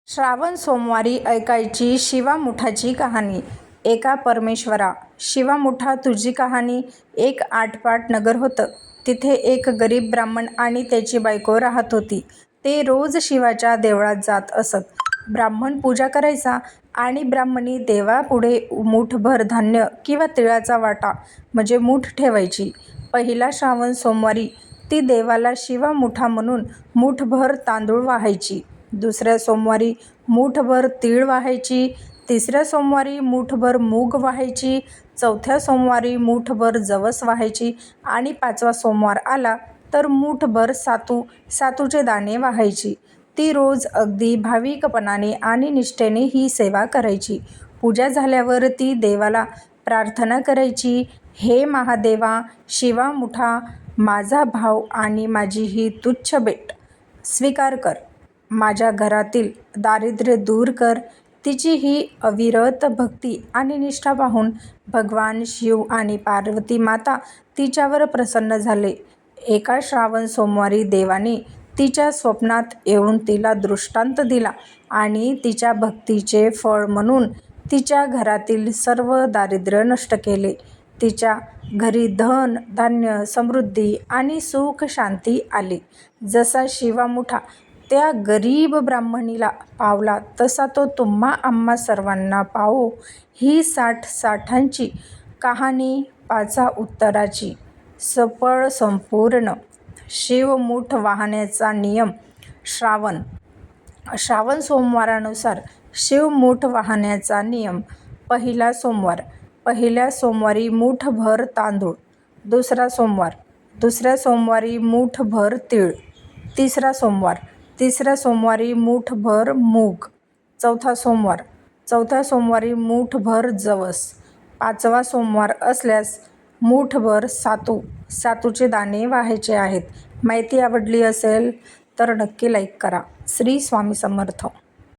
श्रावण सोमवारी ऐकायची शिवामुठाची कहाणी. एका परमेश्वरा, शिवामुठा तुझी कहाणी. एक आटपाट नगर होतं. तिथे एक गरीब ब्राह्मण आणि त्याची बायको राहत होती. ते रोज शिवाच्या देवळात जात असत. ब्राह्मण पूजा करायचा आणि ब्राह्मणी देवापुढे मूठभर धान्य किंवा तिळाचा वाटा म्हणजे मूठ ठेवायची. पहिला श्रावण सोमवारी ती देवाला शिवामुठा म्हणून मूठभर तांदूळ वाहायची. दुसऱ्या सोमवारी मूठभर तीळ वाहायची. तिसऱ्या सोमवारी मूठभर मूग वाहायची. चौथ्या सोमवारी मूठभर जवस वाहायची आणि पाचवा सोमवार आला तर मूठभर सातूचे दाणे वाहायची. ती रोज अगदी भाविकपणाने आणि निष्ठेने ही सेवा करायची. पूजा झाल्यावर ती देवाला प्रार्थना करायची, हे महादेवा, शिवामुठा, माझा भाव आणि माझी ही तुच्छ भेट स्वीकार कर. माझ्या घरातील दारिद्र्य दूर कर. तिची ही अविरत भक्ती आणि निष्ठा पाहून भगवान शिव आणि पार्वती माता तिच्यावर प्रसन्न झाले. एका श्रावण सोमवारी देवाने तिच्या स्वप्नात येऊन तिला दृष्टांत दिला आणि तिच्या भक्तीचे फळ म्हणून तिच्या घरातील सर्व दारिद्र्य नष्ट केले. तिच्या घरी धन, धान्य, समृद्धी आणि सुख शांती आली. जसा शिवामुठा त्या गरीब ब्राह्मणीला पावला तसा तो तुम्हा आम्हा सर्वांना पावो. ही 60 कहाणी पाचा उत्तराची. सफळ संपूर्ण. शिवमुठ वाहण्याचा नियम. श्रावण सोमवारानुसार शिवमुठ वाहण्याचा नियम. पहिला सोमवार. पहिल्या सोमवारी मूठभर तांदूळ. दुसऱ्या सोमवारी मूठभर तीळ. तिसऱ्या सोमवारी मूठभर मूग. चौथ्या सोमवारी मूठभर जवस. पाचवा सोमवार असल्यास मूठभर सातूचे दाणे वाहायचे आहेत. माहिती आवडली असेल तर नक्की लाईक करा. श्री स्वामी समर्थ.